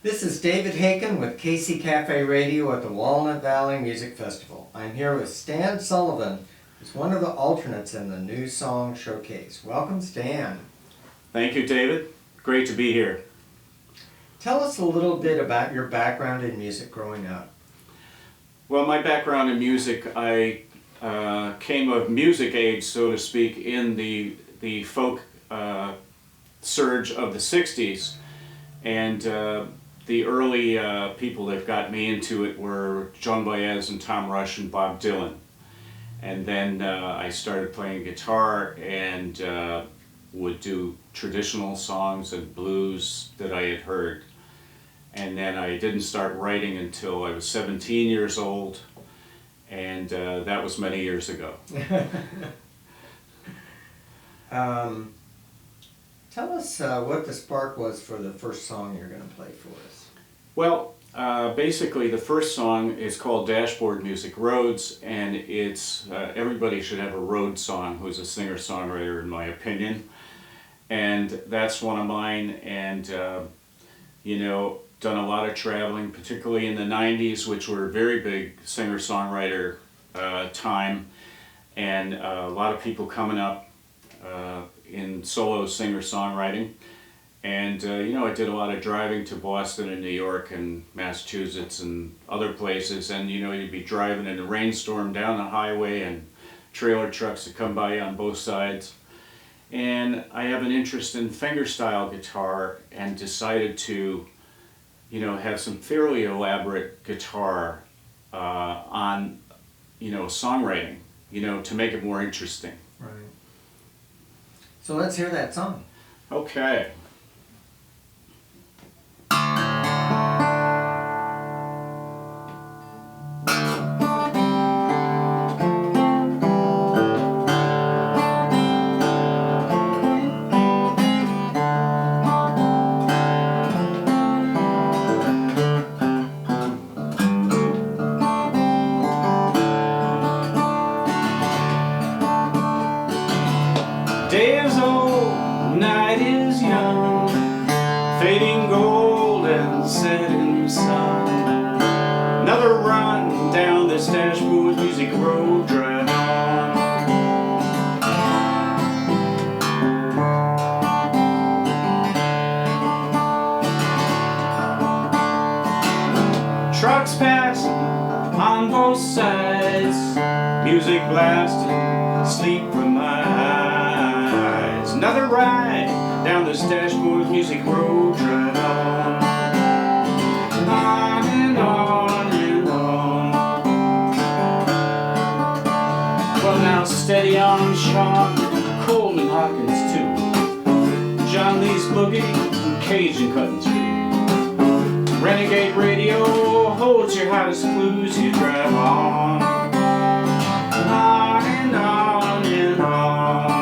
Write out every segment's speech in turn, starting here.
This is David Hakan with KC Cafe Radio at the Walnut Valley Music Festival. I'm here with Stan Sullivan, who's one of the alternates in the New Song Showcase. Welcome, Stan. Thank you, David. Great to be here. Tell us a little bit about your background in music growing up. Well, my background in music, I came of music age, so to speak, in the folk surge of the 60s. And the early people that got me into it were Joan Baez and Tom Rush and Bob Dylan. And then I started playing guitar and would do traditional songs and blues that I had heard. And then I didn't start writing until I was 17 years old, and that was many years ago. Tell us what the spark was for the first song you're going to play for us. Well, basically the first song is called Dashboard Music Roads, and it's everybody should have a road song who's a singer-songwriter, in my opinion. And that's one of mine, and you know, done a lot of traveling, particularly in the 90s, which were a very big singer-songwriter time, and a lot of people coming up in solo singer-songwriting. And you know, I did a lot of driving to Boston and New York and Massachusetts and other places, and you know, you'd be driving in a rainstorm down the highway and trailer trucks that come by on both sides. And I have an interest in fingerstyle guitar and decided to, you know, have some fairly elaborate guitar on, you know, songwriting, you know, to make it more interesting. Right. So let's hear that song. Okay. Day is old, night is young, fading gold and setting sun. Another run down this dashboard music road, drive on. Trucks passing on both sides, music blasting, sleep from my eyes. Another ride down this dashboard music road, drive on. On and on and on. Well, now steady on, Sean, Coleman Hawkins too, John Lee's Boogie, and Cajun cutting through. Renegade radio holds your hottest blues, you drive on. On and on and on.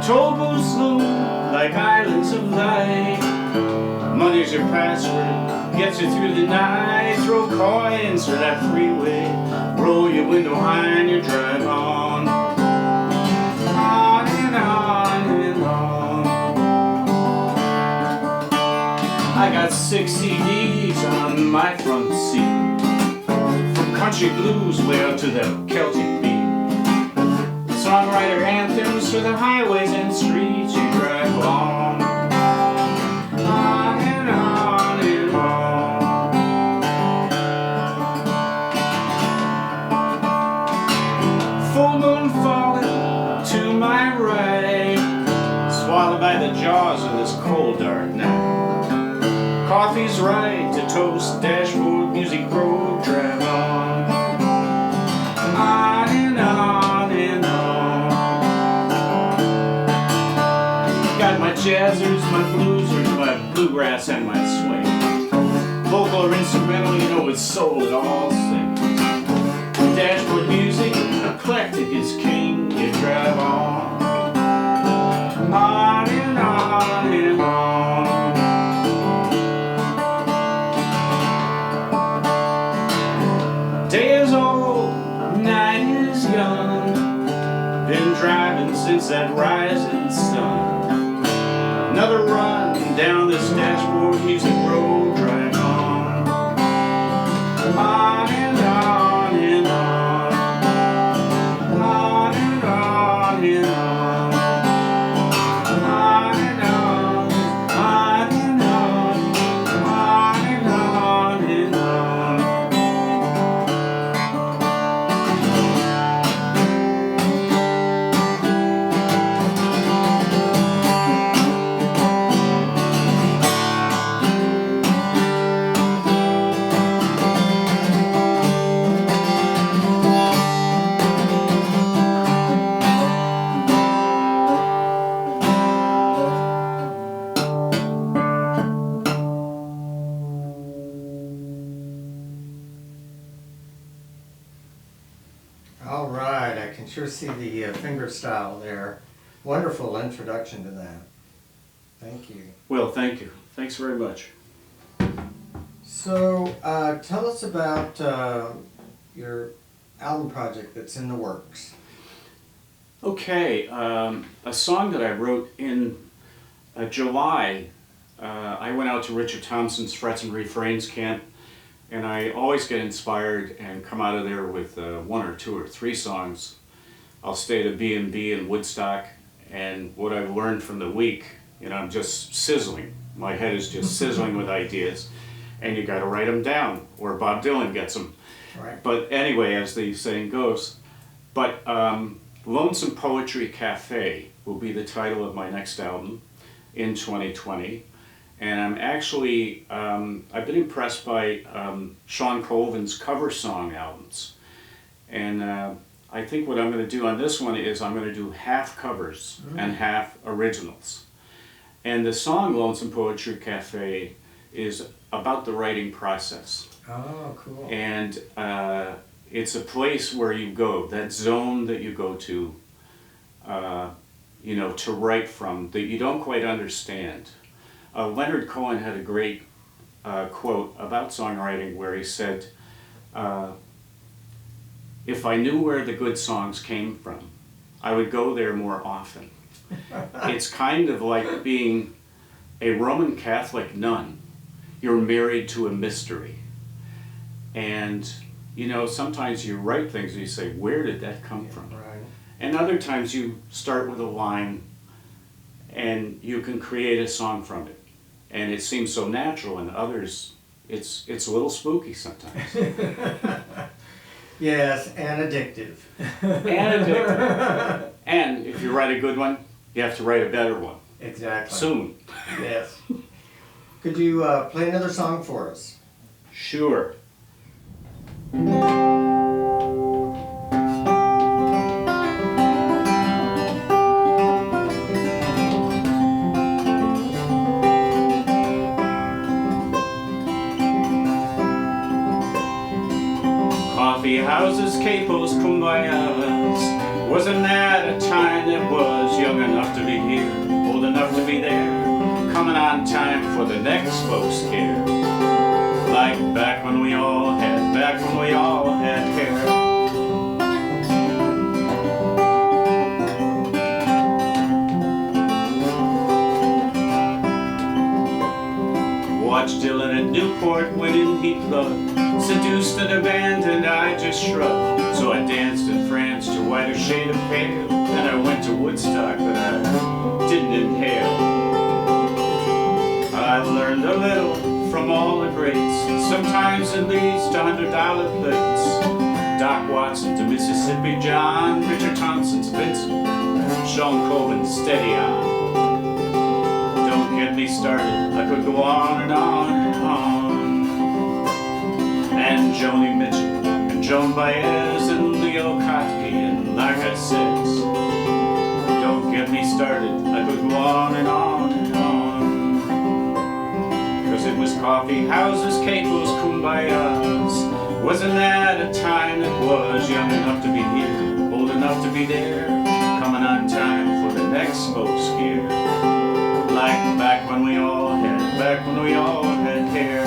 Toll booths loom like islands of light. Money's your password, gets you through the night. Throw coins for that freeway, roll your window high and you drive on. On and on and on. I got 6 CDs on my front seat, from country blues way up to the Celtic beat. Songwriter anthems for the highways and streets you drive on. On and on and on. Full moon falling to my right, swallowed by the jaws of this cold dark night. Coffee's right to toast, dashboard music road, drive on. On and on and on. Got my jazzers, my bluesers, my bluegrass, and my swing. Vocal or instrumental, you know, it's soul it all sings. Dashboard music, eclectic is king. You drive on and on and on. Day is old, night is young. Been driving since that rising sun. Another run down this dashboard music road, drive on and on and on, on and on and on, on and on, on and on, on and on and on. All right, I can sure see the finger style there. Wonderful introduction to that. Thank you. Well, thank you. Thanks very much. So, tell us about your album project that's in the works. Okay, a song that I wrote in July. I went out to Richard Thompson's Frets and Refrains camp, and I always get inspired and come out of there with one or two or three songs. I'll stay at a B&B in Woodstock, and what I've learned from the week, you know, I'm just sizzling. My head is just sizzling with ideas, and you got to write them down, or Bob Dylan gets them. Right. But anyway, as the saying goes, but Lonesome Poetry Cafe will be the title of my next album in 2020. And I'm actually, I've been impressed by Sean Colvin's cover song albums. And I think what I'm going to do on this one is I'm going to do half covers and half originals. And the song Lonesome Poetry Cafe is about the writing process. Oh, cool. And it's a place where you go, that zone that you go to, you know, to write from, that you don't quite understand. Leonard Cohen had a great quote about songwriting where he said, if I knew where the good songs came from, I would go there more often. It's kind of like being a Roman Catholic nun. You're married to a mystery. And, you know, sometimes you write things and you say, where did that come from? Right. And other times you start with a line and you can create a song from it. And it seems so natural, and others, it's a little spooky sometimes. Yes, and addictive. And addictive. And if you write a good one, you have to write a better one. Exactly. Soon. Yes. Could you play another song for us? Sure. Coffee houses, capos, kumbayas. Wasn't that a time that was young enough to be here, old enough to be there, coming on time for the next folks' care? Like back when we all had hair. Watched Dylan at Newport winning heat blood. Seduced and abandoned, I just shrugged. So I danced in France to whiter shade of pale. Then I went to Woodstock, but I didn't inhale. I learned a little from all the greats. Sometimes it leads to $100 plates. Doc Watson to Mississippi John, Richard Thompson to Vincent, Sean Colvin, steady on. Don't get me started, I could go on and on and on. And Joni Mitchell, and Joan Baez, and Leo Kottke, and like I said, don't get me started, I could go on and on and on. 'Cause it was coffee houses, capos, kumbayas. Wasn't that a time that was young enough to be here, old enough to be there, coming on time for the next spokes gear? Like back when we all had hair.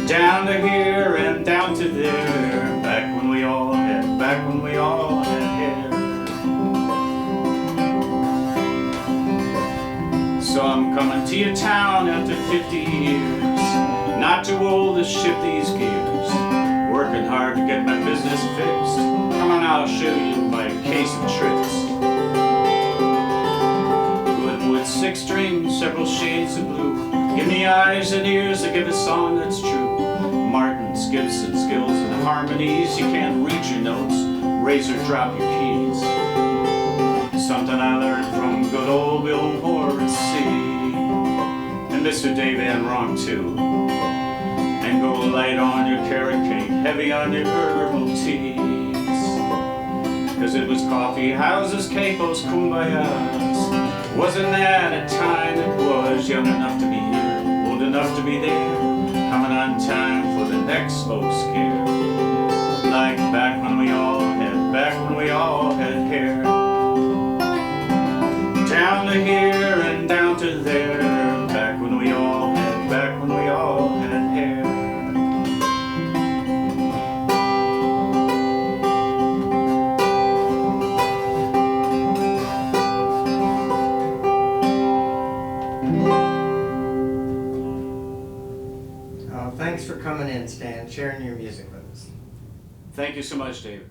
Down to here and down to there, back when we all had hair. So I'm coming to your town after 50 years, not too old to shift these gears, working hard to get my business fixed. Come on, I'll show you my case of tricks. Good wood, 6 strings, several shades of blue. Give me eyes and ears to give a song that's true. Martins, Gibson, skills and harmonies. You can't reach your notes, raise or drop your keys. Something I learned from good old Bill Morrissey and Mr. Dave Van Ronk too. And go light on your carrot cake, heavy on your herbal teas. 'Cause it was coffee houses, capos, kumbayas. Wasn't that a time that was young enough to be here, old enough to be there, coming on time for the next spokes gear? Like back when we all had hair. Down to here and down to there, back when we all had hair. Thanks for coming in, Stan, sharing your music with us. Thank you so much, David.